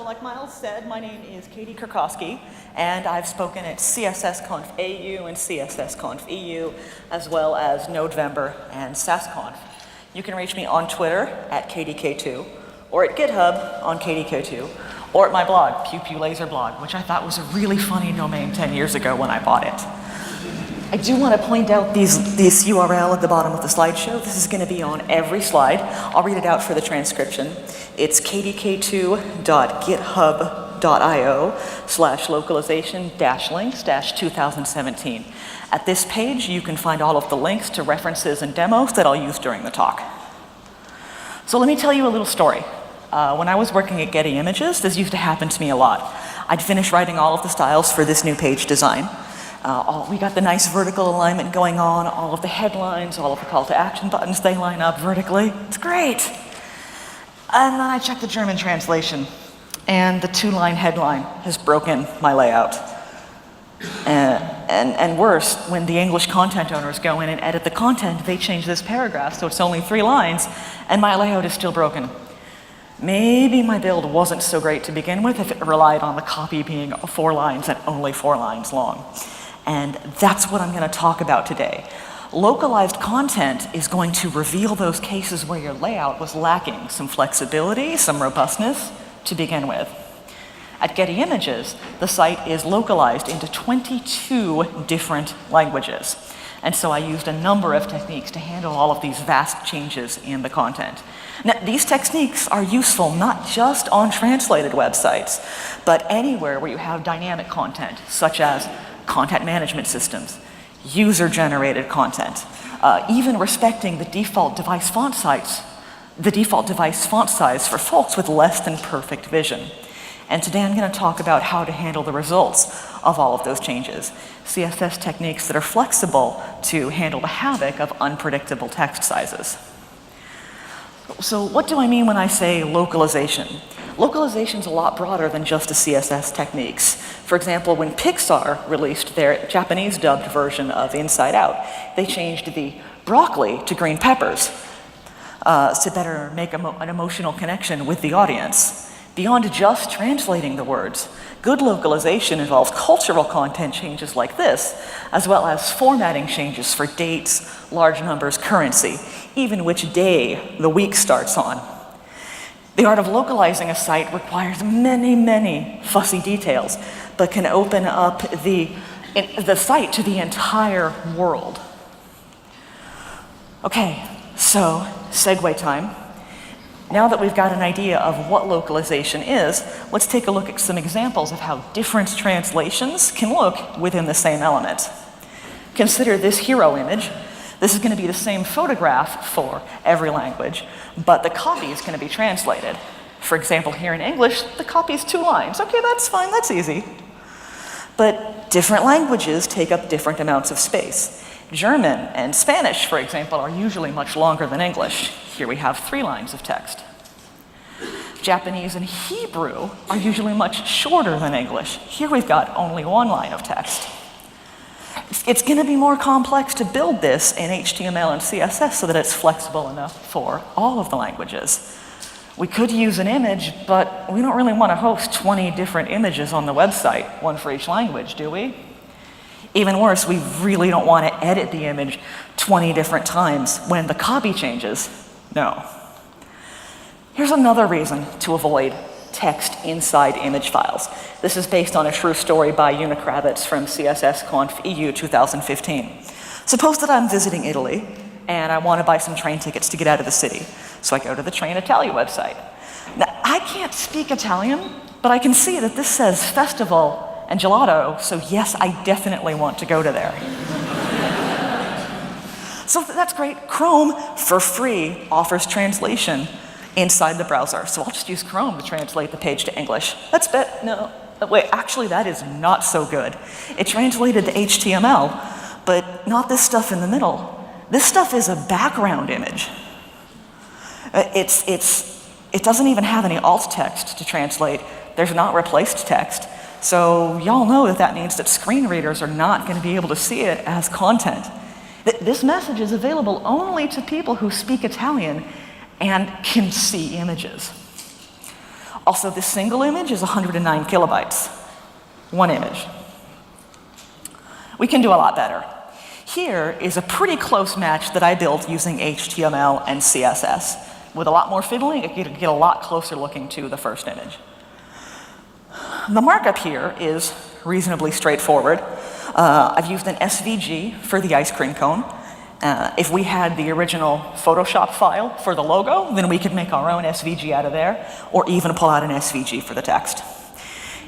like Miles said, my name is Katie Kurkoski, and I've spoken at CSSConf AU and CSSConf EU, as well as Nodevember and SassConf. You can reach me on Twitter at KDK2, or at GitHub on KDK2, or at my blog, Pew Pew Laser Blog, which I thought was a really funny domain 10 years ago when I bought it. I do want to point out this URL at the bottom of the slideshow. This is going to be on every slide. I'll read it out for the transcription. It's kdk2.github.io/localization-links-2017. At this page, you can find all of the links to references and demos that I'll use during the talk. So let me tell you a little story. When I was working at Getty Images, this used to happen to me a lot. I'd finish writing all of the styles for this new page design. We got the nice vertical alignment going on, all of the headlines, all of the call to action buttons, they line up vertically. It's great. And then I checked the German translation, and the two-line headline has broken my layout. And worse, when the English content owners go in and edit the content, they change this paragraph so it's only 3 lines, and my layout is still broken. Maybe my build wasn't so great to begin with if it relied on the copy being 4 lines and only 4 lines long. And that's what I'm going to talk about today. Localized content is going to reveal those cases where your layout was lacking some flexibility, some robustness to begin with. At Getty Images, the site is localized into 22 different languages. And so I used a number of techniques to handle all of these vast changes in the content. Now, these techniques are useful not just on translated websites, but anywhere where you have dynamic content, such as content management systems, user-generated content, even respecting the default device font size for folks with less than perfect vision. And today I'm going to talk about how to handle the results of all of those changes. CSS techniques that are flexible to handle the havoc of unpredictable text sizes. So what do I mean when I say localization? Localization is a lot broader than just the CSS techniques. For example, when Pixar released their Japanese dubbed version of Inside Out, they changed the broccoli to green peppers to better make an emotional connection with the audience. Beyond just translating the words, good localization involves cultural content changes like this, as well as formatting changes for dates, large numbers, currency, even which day the week starts on. The art of localizing a site requires many, many fussy details, but can open up the site to the entire world. Okay, so segue time. Now that we've got an idea of what localization is, let's take a look at some examples of how different translations can look within the same element. Consider this hero image. This is going to be the same photograph for every language, but the copy is going to be translated. For example, here in English, the copy is 2 lines. Okay, that's fine, that's easy. But different languages take up different amounts of space. German and Spanish, for example, are usually much longer than English. Here we have 3 lines of text. Japanese and Hebrew are usually much shorter than English. Here we've got only 1 line of text. It's going to be more complex to build this in HTML and CSS so that it's flexible enough for all of the languages. We could use an image, but we don't really want to host 20 different images on the website, 1 for each language, do we? Even worse, we really don't want to edit the image 20 different times when the copy changes. No. Here's another reason to avoid text inside image files. This is based on a true story by Una Kravitz from CSSConf EU 2015. Suppose that I'm visiting Italy and I want to buy some train tickets to get out of the city. So I go to the Train Italia website. Now, I can't speak Italian, but I can see that this says festival and gelato, so yes, I definitely want to go to there. So that's great. Chrome, for free, offers translation inside the browser. So I'll just use Chrome to translate the page to English. That's no, wait, actually that is not so good. It translated the HTML, but not this stuff in the middle. This stuff is a background image. It doesn't even have any alt text to translate. There's not replaced text. So y'all know that means that screen readers are not going to be able to see it as content. This message is available only to people who speak Italian and can see images. Also, this single image is 109 kilobytes. One image. We can do a lot better. Here is a pretty close match that I built using HTML and CSS. With a lot more fiddling, it can get a lot closer looking to the first image. The markup here is reasonably straightforward. I've used an SVG for the ice cream cone. If we had the original Photoshop file for the logo, then we could make our own SVG out of there, or even pull out an SVG for the text.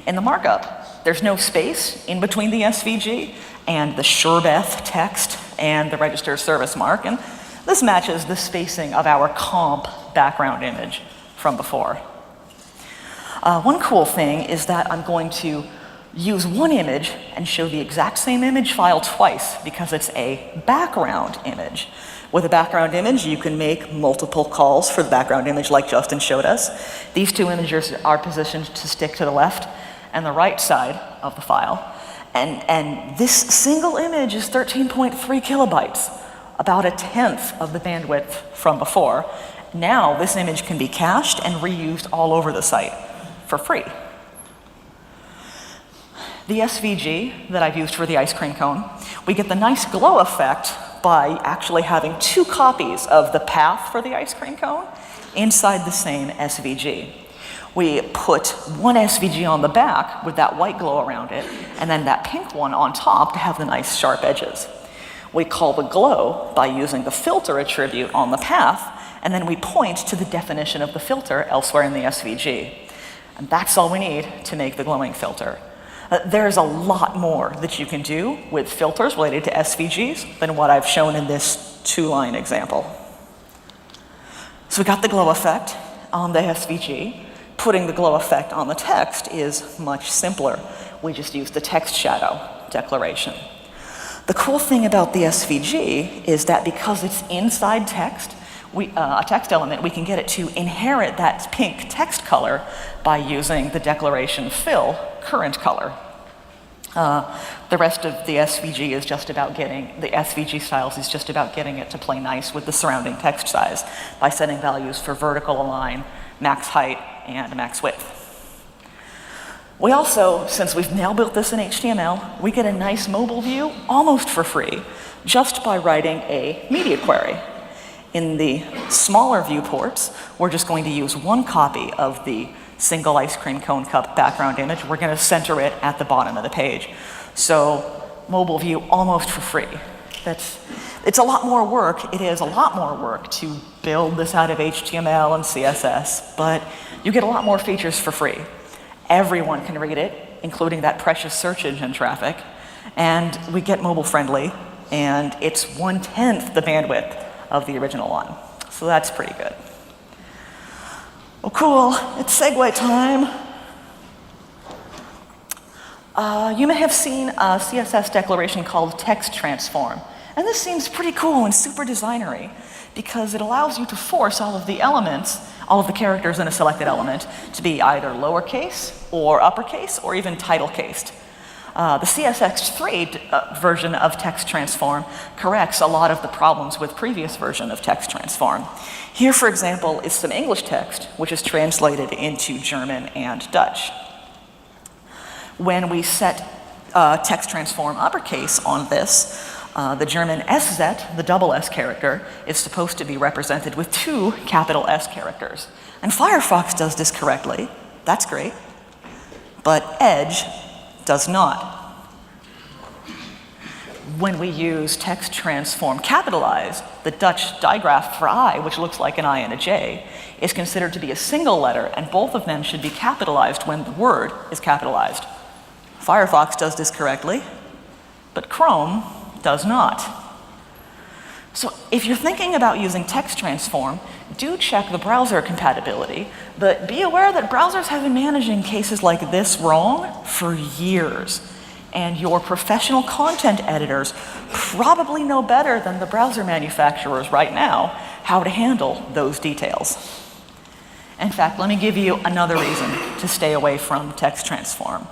In the markup, there's no space in between the SVG and the Sherbeth text and the registered service mark, and this matches the spacing of our comp background image from before. One cool thing is that I'm going to use one image and show the exact same image file twice because it's a background image. With a background image, you can make multiple calls for the background image like Justin showed us. These two images are positioned to stick to the left and the right side of the file. And this single image is 13.3 kilobytes, about a tenth of the bandwidth from before. Now this image can be cached and reused all over the site for free. The SVG that I've used for the ice cream cone, we get the nice glow effect by actually having two copies of the path for the ice cream cone inside the same SVG. We put one SVG on the back with that white glow around it, and then that pink one on top to have the nice sharp edges. We call the glow by using the filter attribute on the path, and then we point to the definition of the filter elsewhere in the SVG. And that's all we need to make the glowing filter. There's a lot more that you can do with filters related to SVGs than what I've shown in this two-line example. So we got the glow effect on the SVG. Putting the glow effect on the text is much simpler. We just use the text shadow declaration. The cool thing about the SVG is that because it's inside text, a text element, we can get it to inherit that pink text color by using the declaration fill current color. The rest of the SVG is just about getting, the SVG styles is just about getting it to play nice with the surrounding text size by setting values for vertical align, max height, and max width. We also, since we've now built this in HTML, we get a nice mobile view almost for free just by writing a media query. In the smaller viewports, we're just going to use one copy of the single ice cream cone cup background image. We're going to center it at the bottom of the page. So mobile view almost for free. It's a lot more work. It is a lot more work to build this out of HTML and CSS, but you get a lot more features for free. Everyone can read it, including that precious search engine traffic, and we get mobile friendly, and it's 1/10 the bandwidth of the original one. So that's pretty good. Oh, cool, it's segue time. You may have seen a CSS declaration called text transform. And this seems pretty cool and super designery because it allows you to force all of the elements, all of the characters in a selected element to be either lowercase or uppercase or even title cased. The CSX3 version of text transform corrects a lot of the problems with previous version of text transform. Here, for example, is some English text, which is translated into German and Dutch. When we set text transform uppercase on this, the German SZ, the double S character, is supposed to be represented with two capital S characters. And Firefox does this correctly. That's great. But Edge does not. When we use text transform capitalized, the Dutch digraph for I, which looks like an I and a J, is considered to be a single letter, and both of them should be capitalized when the word is capitalized. Firefox does this correctly, but Chrome does not. So if you're thinking about using text transform, do check the browser compatibility, but be aware that browsers have been managing cases like this wrong for years. And your professional content editors probably know better than the browser manufacturers right now how to handle those details. In fact, let me give you another reason to stay away from text transform.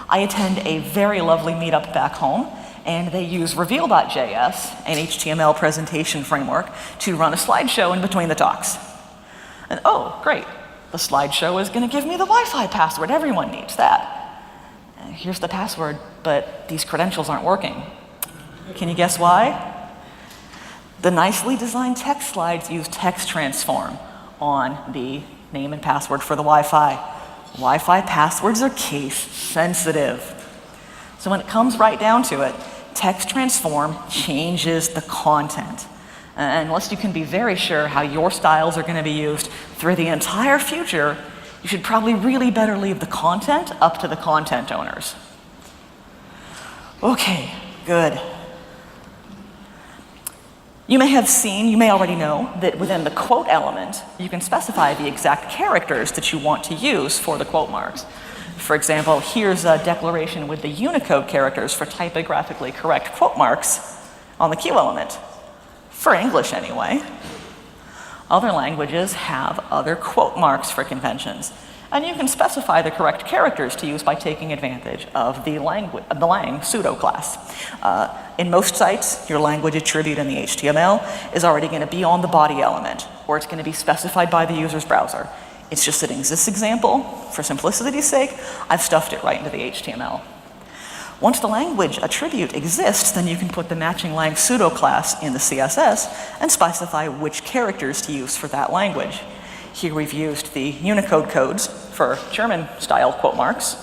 I attend a very lovely meetup back home, and they use Reveal.js, an HTML presentation framework, to run a slideshow in between the talks. And oh, great, The slideshow is going to give me the Wi-Fi password. Everyone needs that. Here's the password, but these credentials aren't working. Can you guess why? The nicely designed text slides use text transform on the name and password for the Wi-Fi. Wi-Fi passwords are case sensitive. So when it comes right down to it, text transform changes the content. Unless you can be very sure how your styles are going to be used through the entire future, you should probably really better leave the content up to the content owners. Okay, good. You may have seen, you may already know, that within the quote element, you can specify the exact characters that you want to use for the quote marks. For example, here's a declaration with the Unicode characters for typographically correct quote marks on the Q element. For English, anyway. Other languages have other quote marks for conventions, and you can specify the correct characters to use by taking advantage of the lang pseudo class. In most sites, your language attribute in the HTML is already going to be on the body element, or it's going to be specified by the user's browser. It's just that in this example, for simplicity's sake, I've stuffed it right into the HTML. Once the language attribute exists, then you can put the matching lang pseudo class in the CSS and specify which characters to use for that language. Here we've used the Unicode codes for German-style quote marks.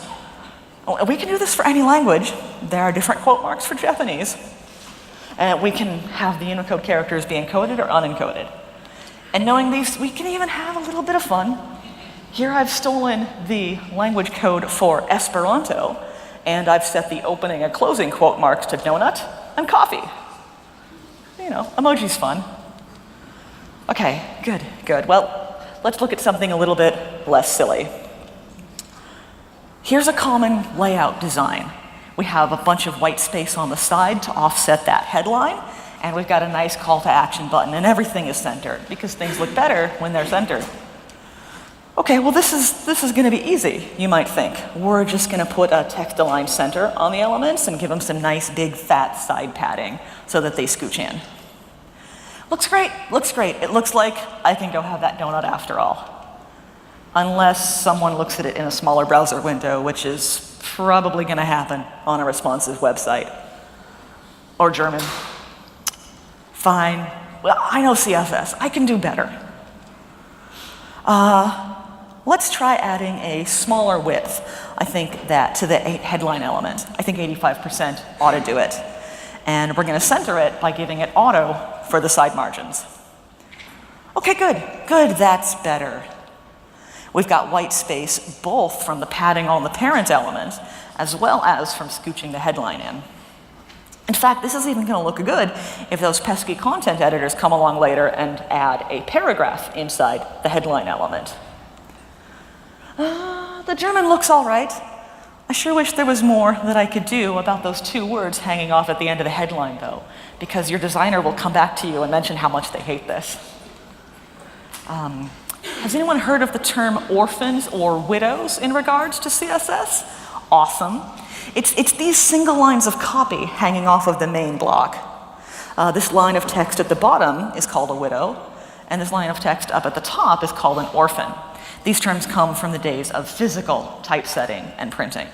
We can do this for any language. There are different quote marks for Japanese. And we can have the Unicode characters be encoded or unencoded. And knowing these, we can even have a little bit of fun. Here I've stolen the language code for Esperanto, and I've set the opening and closing quote marks to donut and coffee. You know, emoji's fun. Okay, good. Well, let's look at something a little bit less silly. Here's a common layout design. We have a bunch of white space on the side to offset that headline, and we've got a nice call to action button, and everything is centered, because things look better when they're centered. Okay, well this is going to be easy, you might think. We're just going to put a text-aligned center on the elements and give them some nice big fat side padding so that they scooch in. Looks great. It looks like I can go have that donut after all. Unless someone looks at it in a smaller browser window, which is probably going to happen on a responsive website. Or German. Fine. Well, I know CSS. I can do better. Let's try adding a smaller width, I think, that to the headline element. I think 85% ought to do it. And we're going to center it by giving it auto for the side margins. Okay, good, that's better. We've got white space both from the padding on the parent element as well as from scooching the headline in. In fact, this is even going to look good if those pesky content editors come along later and add a paragraph inside the headline element. The German looks all right. I sure wish there was more that I could do about those two words hanging off at the end of the headline, though, because your designer will come back to you and mention how much they hate this. Has anyone heard of the term orphans or widows in regards to CSS? Awesome. It's these single lines of copy hanging off of the main block. This line of text at the bottom is called a widow, and this line of text up at the top is called an orphan. These terms come from the days of physical typesetting and printing.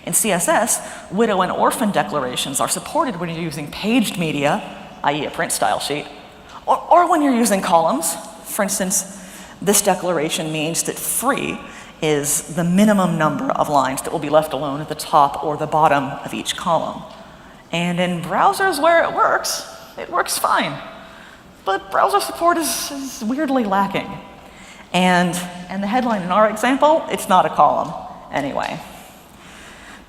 In CSS, widow and orphan declarations are supported when you're using paged media, i.e. a print style sheet, or when you're using columns. For instance, this declaration means that 3 is the minimum number of lines that will be left alone at the top or the bottom of each column. And in browsers where it works fine. But browser support is weirdly lacking. And the headline in our example, it's not a column anyway.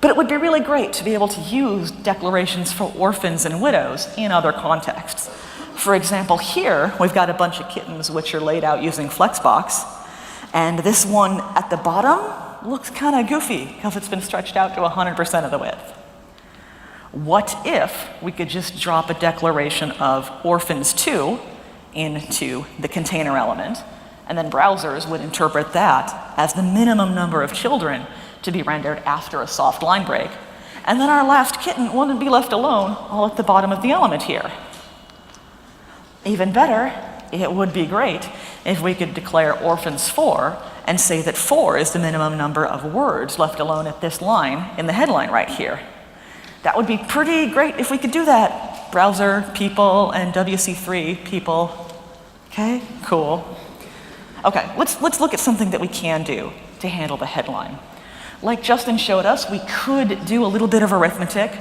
But it would be really great to be able to use declarations for orphans and widows in other contexts. For example, here, we've got a bunch of kittens which are laid out using Flexbox. And this one at the bottom looks kind of goofy because it's been stretched out to 100% of the width. What if we could just drop a declaration of orphans 2 into the container element, and then browsers would interpret that as the minimum number of children to be rendered after a soft line break. And then our last kitten wouldn't be left alone all at the bottom of the element here. Even better, it would be great if we could declare Orphans 4 and say that 4 is the minimum number of words left alone at this line in the headline right here. That would be pretty great if we could do that. Browser people and WC3 people. Okay, cool. Okay, let's look at something that we can do to handle the headline. Like Justin showed us, we could do a little bit of arithmetic.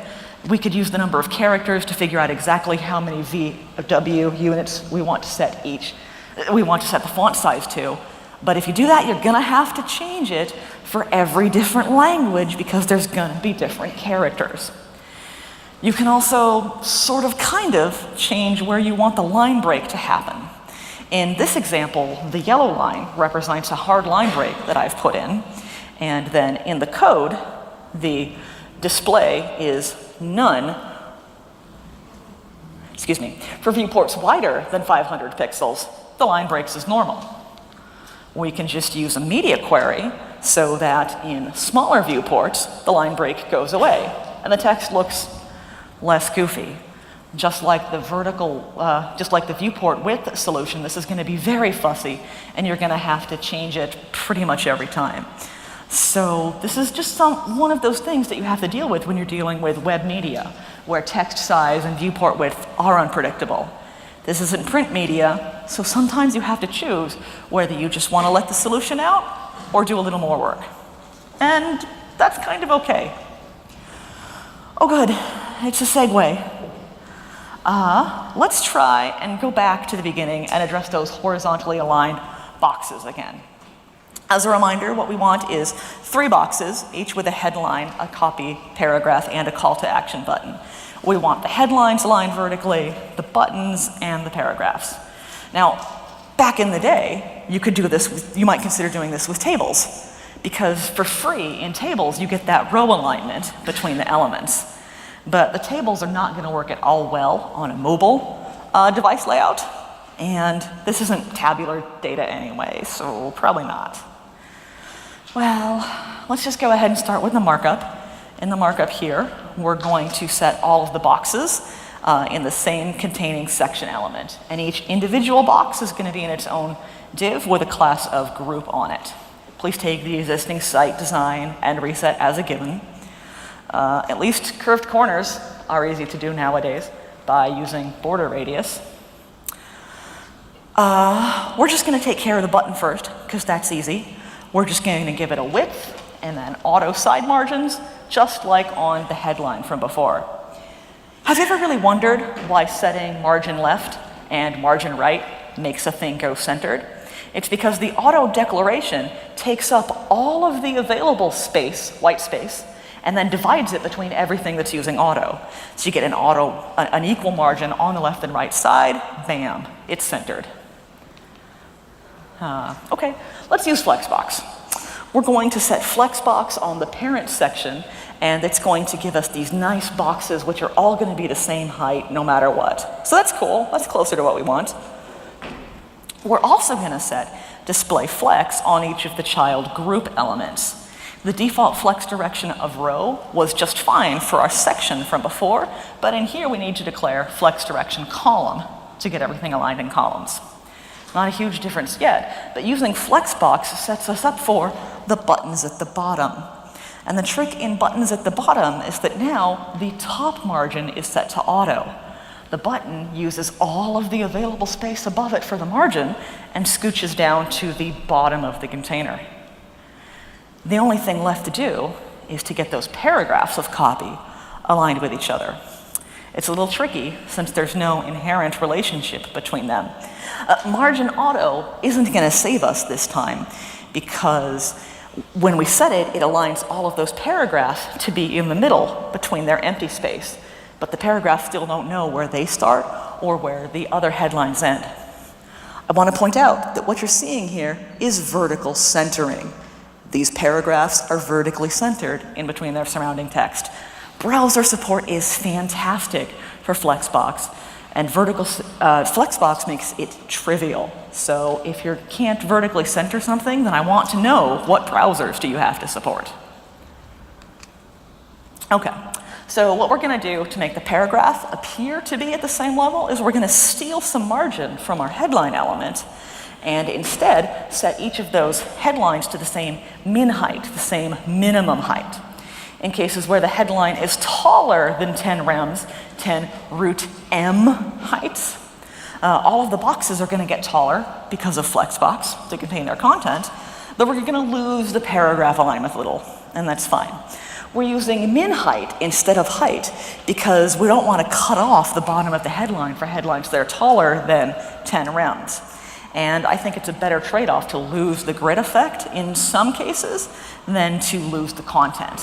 We could use the number of characters to figure out exactly how many VW units we want to set the font size to. But if you do that, you're gonna have to change it for every different language because there's gonna be different characters. You can also sort of kind of change where you want the line break to happen. In this example, the yellow line represents a hard line break that I've put in. And then in the code, the display is none, for viewports wider than 500 pixels, the line breaks as normal. We can just use a media query so that in smaller viewports, the line break goes away and the text looks less goofy. Just like the viewport width solution, this is going to be very fussy and you're going to have to change it pretty much every time. So this is just one of those things that you have to deal with when you're dealing with web media, where text size and viewport width are unpredictable. This isn't print media, so sometimes you have to choose whether you just want to let the solution out or do a little more work. And that's kind of okay. Oh good, it's a segue. Let's try and go back to the beginning and address those horizontally aligned boxes again. As a reminder, what we want is 3 boxes, each with a headline, a copy paragraph, and a call to action button. We want the headlines aligned vertically, the buttons, and the paragraphs. Now, back in the day, you might consider doing this with tables, because for free in tables, you get that row alignment between the elements. But the tables are not going to work at all well on a mobile device layout, and this isn't tabular data anyway, so probably not. Well, let's just go ahead and start with the markup. In the markup here, we're going to set all of the boxes in the same containing section element. And each individual box is going to be in its own div with a class of group on it. Please take the existing site design and reset as a given. At least curved corners are easy to do nowadays by using border radius. We're just going to take care of the button first, because that's easy. We're just going to give it a width and then auto side margins, just like on the headline from before. Have you ever really wondered why setting margin left and margin right makes a thing go centered? It's because the auto declaration takes up all of the available space, white space, and then divides it between everything that's using auto. So you get an equal margin on the left and right side, bam, it's centered. Okay, let's use Flexbox. We're going to set Flexbox on the parent section, and it's going to give us these nice boxes which are all going to be the same height no matter what. So that's cool, that's closer to what we want. We're also going to set display flex on each of the child group elements. The default flex direction of row was just fine for our section from before, but in here we need to declare flex direction column to get everything aligned in columns. Not a huge difference yet, but using Flexbox sets us up for the buttons at the bottom. And the trick in buttons at the bottom is that now the top margin is set to auto. The button uses all of the available space above it for the margin and scooches down to the bottom of the container. The only thing left to do is to get those paragraphs of copy aligned with each other. It's a little tricky since there's no inherent relationship between them. Margin auto isn't going to save us this time because when we set it, it aligns all of those paragraphs to be in the middle between their empty space. But the paragraphs still don't know where they start or where the other headlines end. I want to point out that what you're seeing here is vertical centering. These paragraphs are vertically centered in between their surrounding text. Browser support is fantastic for Flexbox, and Flexbox makes it trivial. So if you can't vertically center something, then I want to know what browsers do you have to support. Okay, so what we're going to do to make the paragraph appear to be at the same level is we're going to steal some margin from our headline element and instead set each of those headlines to the same min height, the same minimum height. In cases where the headline is taller than 10 rems, 10 root m heights, all of the boxes are going to get taller because of flexbox to contain their content, but we're going to lose the paragraph alignment a little, and that's fine. We're using min height instead of height because we don't want to cut off the bottom of the headline for headlines that are taller than 10 rems. And I think it's a better trade-off to lose the grid effect in some cases than to lose the content.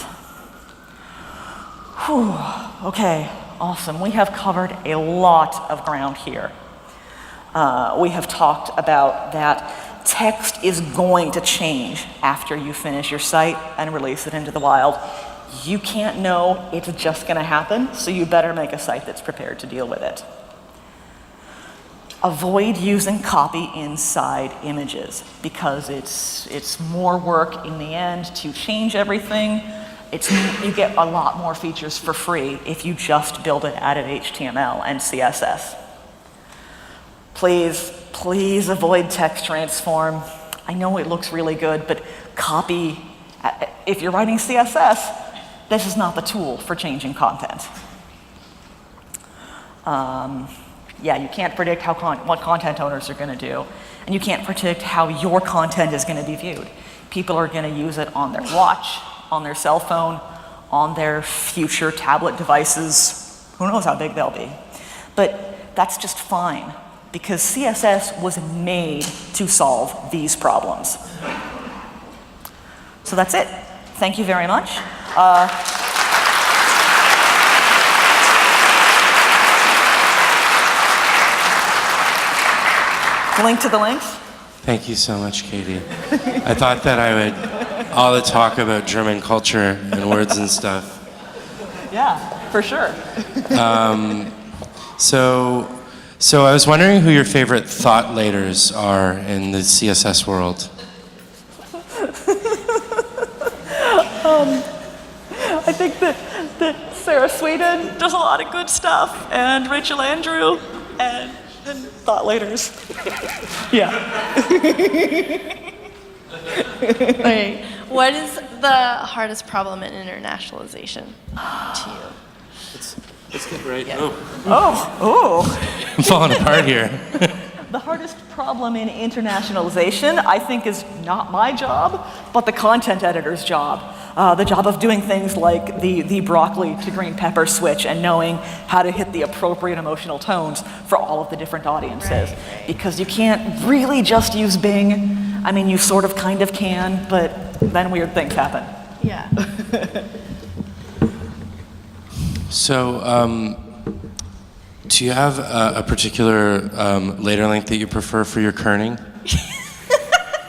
Whew. Okay, awesome. We have covered a lot of ground here. We have talked about that text is going to change after you finish your site and release it into the wild. You can't know it's just going to happen, so you better make a site that's prepared to deal with it. Avoid using copy inside images because it's more work in the end to change everything. You get a lot more features for free if you just build it out of HTML and CSS. Please avoid text transform. I know it looks really good, but copy, if you're writing CSS, this is not the tool for changing content. Yeah, you can't predict what content owners are going to do, and you can't predict how your content is going to be viewed. People are going to use it on their watch, on their cell phone, on their future tablet devices. Who knows how big they'll be. But that's just fine, because CSS was made to solve these problems. So that's it. Thank you very much. Link to the links? Thank you so much, Katie. I thought that I would, all the talk about German culture and words and stuff. Yeah, for sure. So I was wondering who your favorite thought leaders are in the CSS world. I think that Sarah Sweden does a lot of good stuff, and Rachel Andrew, and thought leaders. Yeah. Okay. What is the hardest problem in internationalization to you? Let's get right. Yeah. Oh. I'm falling apart here. The hardest problem in internationalization, I think, is not my job, but the content editor's job. The job of doing things like the broccoli to green pepper switch and knowing how to hit the appropriate emotional tones for all of the different audiences. Right. Because you can't really just use Bing. I mean, you sort of kind of can, but then weird things happen. Yeah. So, do you have a particular later length that you prefer for your kerning?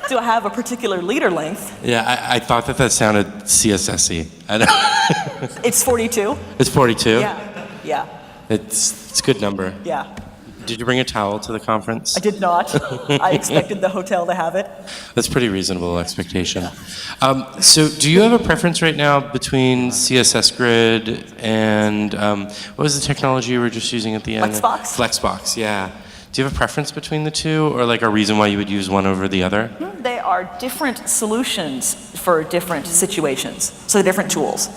Do I have a particular leader length? Yeah, I thought that sounded CSS-y. I don't. It's 42. It's 42? Yeah. It's a good number. Yeah. Did you bring a towel to the conference? I did not. I expected the hotel to have it. That's pretty reasonable expectation. So do you have a preference right now between CSS Grid and, what was the technology you were just using at the end? Flexbox? Flexbox, yeah. Do you have a preference between the two, or like a reason why you would use one over the other? They are different solutions for different situations, so different tools.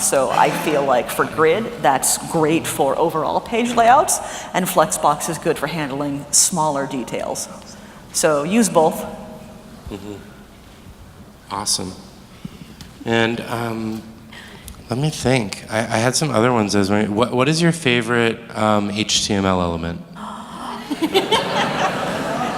So I feel like for Grid, that's great for overall page layouts, and Flexbox is good for handling smaller details. So use both. Mm-hmm. Awesome. And let me think. I had some other ones. I was wondering, what is your favorite HTML element?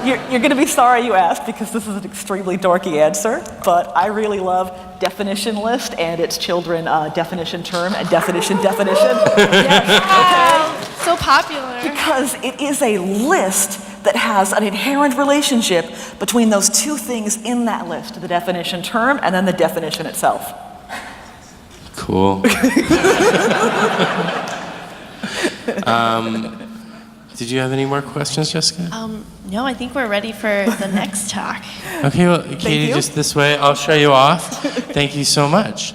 You're going to be sorry you asked because this is an extremely dorky answer, but I really love definition list and its children definition term and definition. Yes, okay? So popular. Because it is a list that has an inherent relationship between those two things in that list, the definition term and then the definition itself. Cool. Did you have any more questions, Jessica? No, I think we're ready for the next talk. Okay, well, Katie, just this way. I'll show you off. Thank you so much.